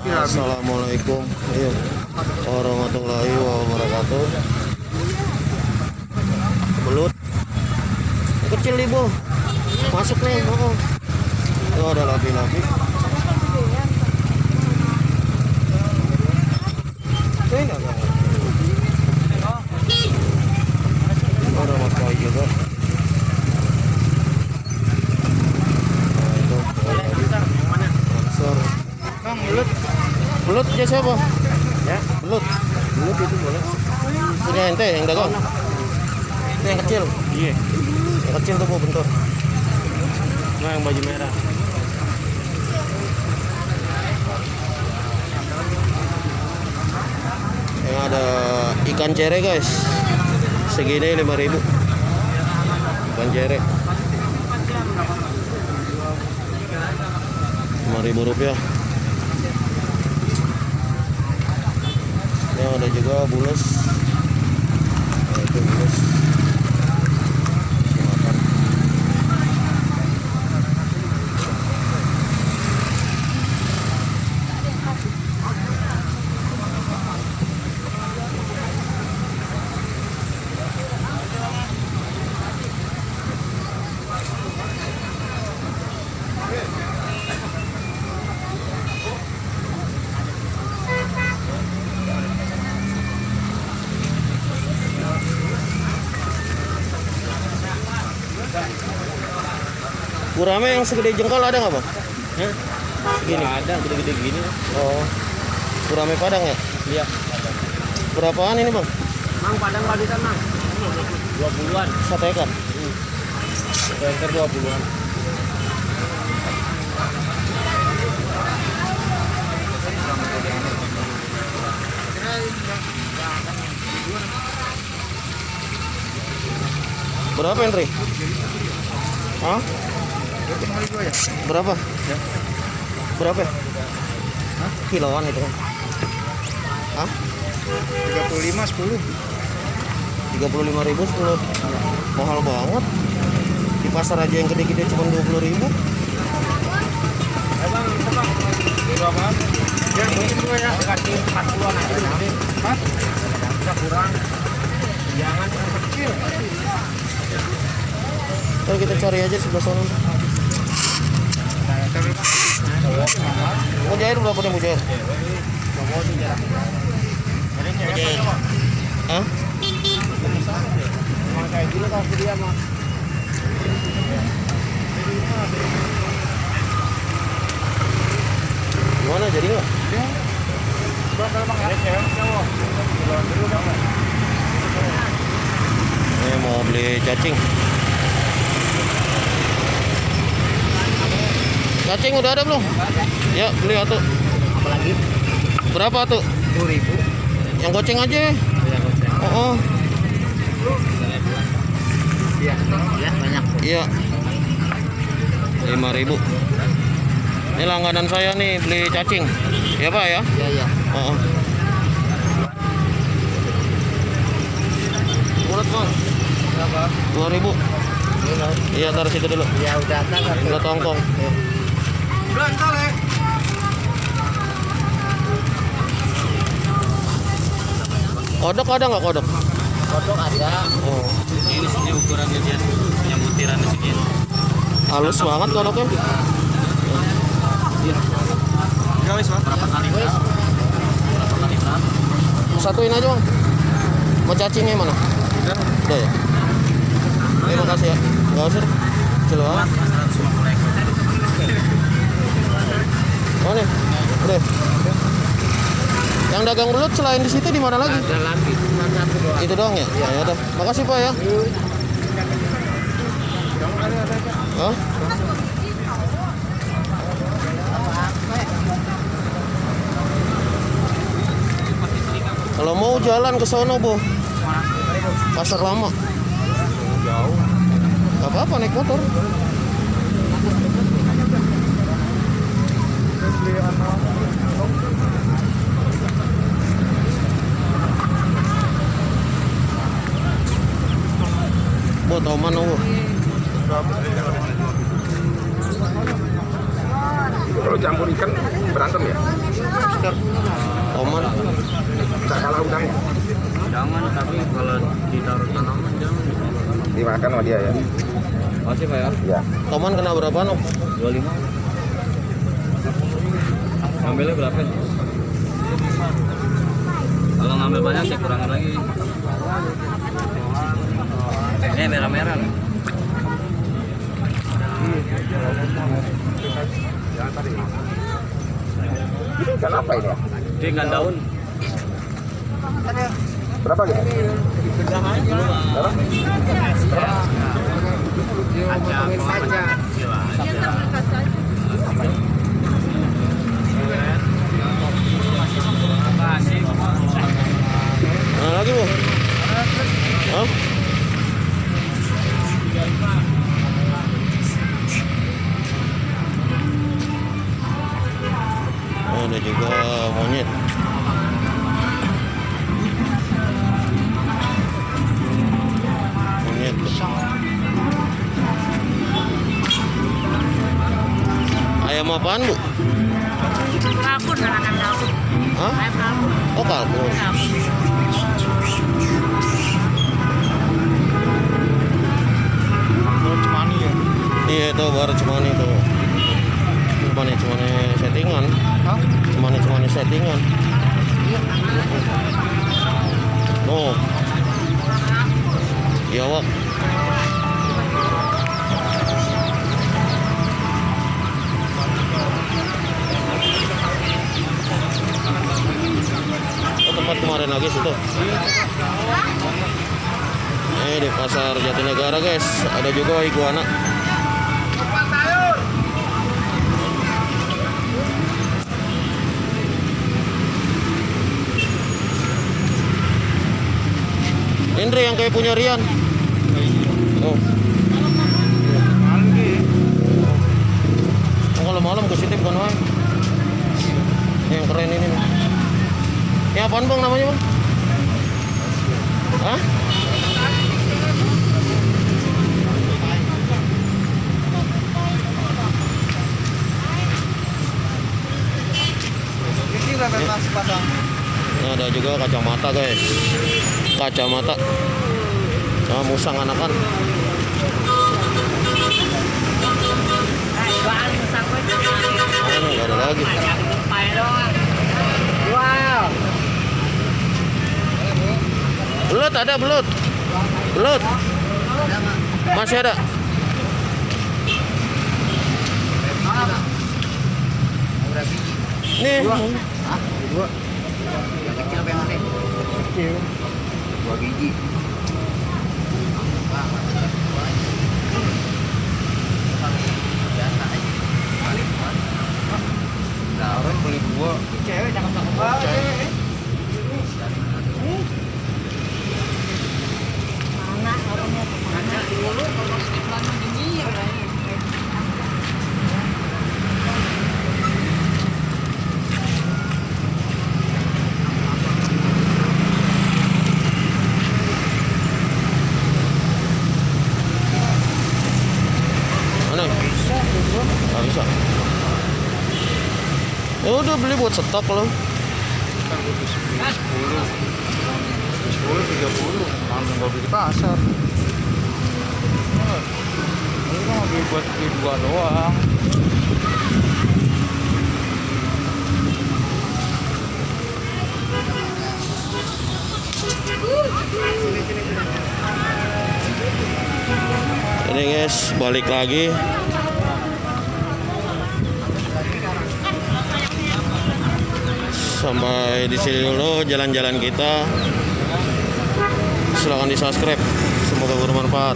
Assalamualaikum warahmatullahi wabarakatuh. Belut kecil nih bu, masuk nih. Oh, ada lapi-lapi. Ada mas koi juga. Belut aja siapa? Ya, belut itu boleh. Punya ente yang dagang? Ini yang kecil. Iya. Yang kecil tuh bu, bentuk. Nah, yang baju merah. Yang ada ikan cere guys. Segini 5.000. Ikan cere. 5.000 rupiah. Ini ada juga bulus. Nah, itu bulus. Makan. Gurame yang segede jengkol ada nggak bang? Segini? Ada, gede-gede gini. Oh, gurame Padang ya? Iya. Berapaan ini bang? Mang Padang bagian mang 20-an. Satu ekor? Satu ekor 20-an. Berapa Henry? Hah? Berapa? Ya. Berapa? Hah? Kiloan itu kan? Hah? 35 10. 35.000 10. Mahal banget. Di pasar aja yang gede-gede cuma 20.000. Bang, bang. Berapa? Ya, mungkin dua ya. Kasih 40-an aja. 4. Enggak kurang. Jangan yang kecil. Kalau kita cari aja sebelah sana. Mujair berapa nih mujair? Mujair. Hah? Kayak gini kalau dia mah. Gimana jadi nggak? Berapa bang ya? Ini mau beli cacing. Cacing udah ada belum? Ya beli atuh. Apalagi? Berapa tuh? 10.000. Yang goceng aja. Iya goceng. Oh. Iya, ya banyak. Iya. 5.000. Ini langganan saya nih beli cacing. Ya Pak ya? Iya, iya. Oh. Mulut Bang. Berapa? 2.000. Iya, taruh situ dulu. Ya udah kan. Udah tongkong. Kodok ada nggak kodok? Kodok ada. Oh. Ini sini ukurannya dia yang butiran segini. Halus banget kodoknya. Iya. Guys, berapa kali berat? Berapa kali berat? Satuin aja Bang. Mau cacingnya mana? Udah ya? Terima kasih ya. Nggak usah. Kecil banget. Mana? Udah. Yang dagang belut selain di situ di mana lagi? Ada lagi, cuma satu doang. Itu doang ya? Ya udah. Makasih Pak ya. Hah? Kalau mau jalan ke sono, Bu. Pasar Lama. Jauh. Gak apa-apa naik motor. Bu, tau mana Bu? Kalau campur Kan berantem ya? Toman. Bisa kalah udangnya? Jangan, tapi kalau ditaruh tanaman jangan. Dimakan sama dia ya? Masih Pak ya? Iya. Toman kena berapa no? 25. Ngambilnya berapa? Kalau ngambil banyak saya kurangin lagi. Merah-merah. Ini ikan apa ini ya? Dia ikan daun. Berapa gitu? Berapa? Nah, lagi bu? Hah? Oh, ada juga monyet. Monyet. Ayam apaan bu? Kalkun, anak kalkun. Hah? Ayam kalkun. Oh kalkun. Cemani ya? Iya itu baru cemani tuh. Cemani settingan. Hah? Cemani settingan. Oh. Iya wak. Oh tempat kemarin lagi situ. Di pasar Jatinegara guys, ada juga iguana. Indri yang kayak punya Rian. Oh. Oh kalau malam ke situ bukan main. Yang keren ini nih. Ini apaan bang namanya bang? Hah? Ini ada juga kacamata guys. Kacamata. Nah, musang anakan. Oh, ini nggak ada lagi. Wow. Belut ada belut. Belut. Masih ada. Nih. Dua. Yang kecil apa yang mana? Kecil. 2 biji. Nah, orang beli 2. Cewek cakep-cakep banget. Mana orangnya? Mana dulu kalau iklannya gini ya. Mana? Nggak bisa. Ya udah beli buat stok loh. Kan butuh 10. 30. Langsung gak beli di pasar. Ini kan beli buat beli 2 doang. Ini guys, balik lagi. Sampai di sini dulu jalan-jalan kita. Silahkan di subscribe. Semoga bermanfaat.